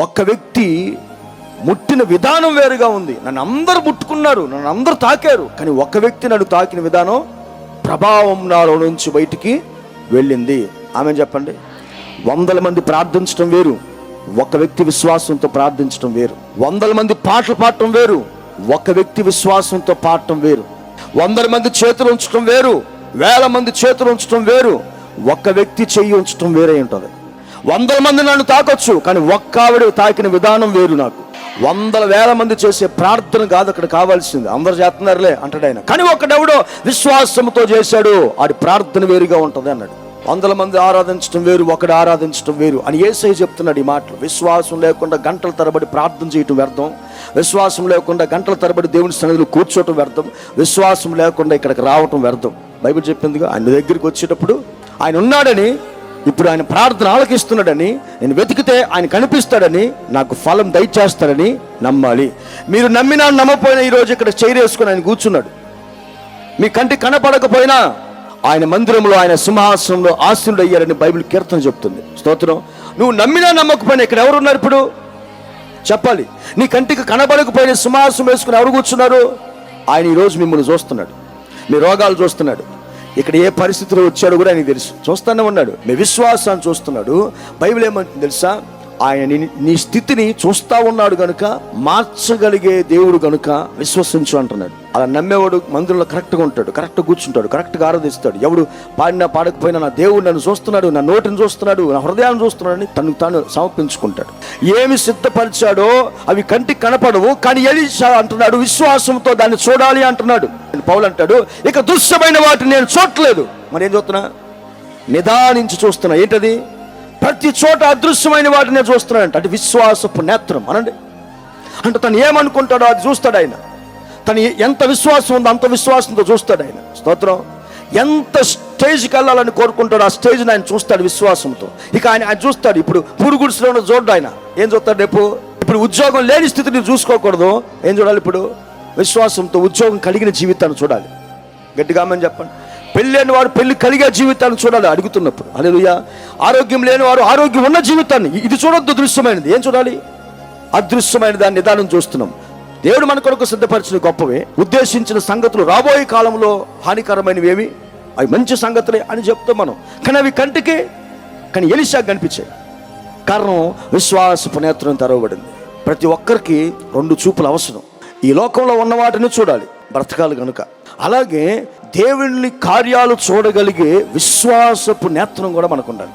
ఒక్క వ్యక్తి ముట్టిన విధానం వేరుగా ఉంది. నన్ను అందరూ ముట్టుకున్నారు, నన్ను అందరూ తాకారు, కానీ ఒక్క వ్యక్తి నన్ను తాకిన విధానం, ప్రభావం నాలో నుంచి బయటికి వెళ్ళింది. ఆమె చెప్పండి. 100 మంది ప్రార్థించడం వేరు, ఒక వ్యక్తి విశ్వాసంతో ప్రార్థించడం వేరు. 100 మంది పాటలు పాడటం వేరు, ఒక వ్యక్తి విశ్వాసంతో పాడటం వేరు. 100 మంది చేతులు ఉంచడం వేరు, 1000 మంది చేతులు ఉంచడం వేరు, ఒక్క వ్యక్తి చెయ్యి ఉంచడం వేరే ఉంటుంది. 100 మంది నన్ను తాకొచ్చు, కానీ ఒక్క ఆవిడ తాకిన విధానం వేరు. నాకు 100,000 మంది చేసే ప్రార్థన కాదు అక్కడ కావాల్సింది. అందరు చేస్తున్నారులే అంటాడు ఆయన, కానీ ఒక్కడెవడో విశ్వాసంతో చేశాడు, ఆడి ప్రార్థన వేరుగా ఉంటుంది అన్నాడు. 100 మంది ఆరాధించడం వేరు, ఒకడు ఆరాధించడం వేరు అని యేసయ్య చెప్తున్నాడు ఈ మాటలు. విశ్వాసం లేకుండా గంటల తరబడి ప్రార్థన చేయటం వ్యర్థం, విశ్వాసం లేకుండా గంటల తరబడి దేవుని సన్నిధిలో కూర్చోవటం వ్యర్థం, విశ్వాసం లేకుండా ఇక్కడికి రావటం వ్యర్థం. బైబిల్ చెప్పిందిగా, ఆయన దగ్గరికి వచ్చేటప్పుడు ఆయన ఉన్నాడని, ఇప్పుడు ఆయన ప్రార్థన ఆలకిస్తున్నాడని, నేను వెతికితే ఆయన కనిపిస్తాడని, నాకు ఫలం దయచేస్తాడని నమ్మాలి. మీరు నమ్మినా నమ్మపోయినా ఈరోజు ఇక్కడ చేరేసుకుని ఆయన కూర్చున్నాడు. మీ కంటి కనపడకపోయినా ఆయన మందిరంలో, ఆయన సింహాసనంలో ఆసీనుడు అయ్యారని బైబిల్ కీర్తన చెప్తుంది. స్తోత్రం. నువ్వు నమ్మినా నమ్మకపోయినా ఇక్కడ ఎవరున్నారు ఇప్పుడు చెప్పాలి. నీ కంటికి కనబడకపోయిన సింహాసనం వేసుకుని ఎవరు కూర్చున్నారు? ఆయన ఈరోజు మిమ్మల్ని చూస్తున్నాడు, మీ రోగాలు చూస్తున్నాడు, ఇక్కడ ఏ పరిస్థితిలో వచ్చాడో కూడా ఆయనకు తెలుసు, చూస్తూనే ఉన్నాడు. మీ విశ్వాసాన్ని చూస్తున్నాడు. బైబిల్ ఏమంటుంది తెలుసా? ఆయన నీ స్థితిని చూస్తూ ఉన్నాడు గనుక, మార్చగలిగే దేవుడు గనుక విశ్వసించు అంటున్నాడు. అలా నమ్మేవాడు మందిరంలో కరెక్ట్గా ఉంటాడు, కరెక్ట్గా కూర్చుంటాడు, కరెక్ట్గా ఆరాధిస్తాడు. ఎవడు పాడినా పాడకపోయినా నా దేవుడు నన్ను చూస్తున్నాడు, నా నోటిని చూస్తున్నాడు, నా హృదయాన్ని చూస్తున్నాడని తనకు తాను సమర్పించుకుంటాడు. ఏమి సిద్ధపరిచాడో అవి కంటికి కనపడవు, కానీ ఎలీషా అంటున్నాడు విశ్వాసంతో దాన్ని చూడాలి అంటున్నాడు. పౌలు అంటాడు, ఇక దుష్టమైన వాటిని నేను చూడలేదు. మరి ఏం చూస్తున్నా? నిదానించి చూస్తున్నా. ఏంటది? ప్రతి చోట అదృశ్యమైన వాటిని చూస్తున్నాడంట. అంటే విశ్వాసపు నేత్రం అనండి. అంటే తను ఏమనుకుంటాడో అది చూస్తాడు ఆయన. తను ఎంత విశ్వాసం ఉందో అంత విశ్వాసంతో చూస్తాడు ఆయన. స్తోత్రం. ఎంత స్టేజ్కి వెళ్ళాలని కోరుకుంటాడో ఆ స్టేజ్ని ఆయన చూస్తాడు విశ్వాసంతో. ఇక ఆయన చూస్తాడు. ఇప్పుడు పురుగుడిలో చూడ్డు ఆయన. ఏం చూస్తాడు? రేపు ఇప్పుడు ఉద్యోగం లేని స్థితిని చూసుకోకూడదు. ఏం చూడాలి? ఇప్పుడు విశ్వాసంతో ఉద్యోగం కలిగిన జీవితాన్ని చూడాలి. గట్టిగా ఆమేన్ చెప్పండి. పెళ్ళి లేని వారు పెళ్లి కలిగే జీవితాన్ని చూడాలి అడుగుతున్నప్పుడు. హల్లెలూయా. ఆరోగ్యం లేని వారు ఆరోగ్యం ఉన్న జీవితాన్ని, ఇది చూడొద్దు దృశ్యమైనది. ఏం చూడాలి? అదృశ్యమైన దాన్ని నిదానం చూస్తున్నాం. దేవుడు మన కొరకు సిద్ధపరిచిన గొప్పవే, ఉద్దేశించిన సంగతులు రాబోయే కాలంలో హానికరమైనవి ఏవి, అవి మంచి సంగతులే అని చెప్తాం మనం. కానీ అవి కంటికి, కానీ ఎలీషాకు కనిపించాయి. కారణం విశ్వాసపు నేత్రం తెరవబడింది. ప్రతి ఒక్కరికి 2 చూపులు అవసరం. ఈ లోకంలో ఉన్న వాటిని చూడాలి బ్రతకాలి కనుక. అలాగే దేవుని కార్యాలు చూడగలిగే విశ్వాసపు నేత్రం కూడా మనకు ఉండాలి.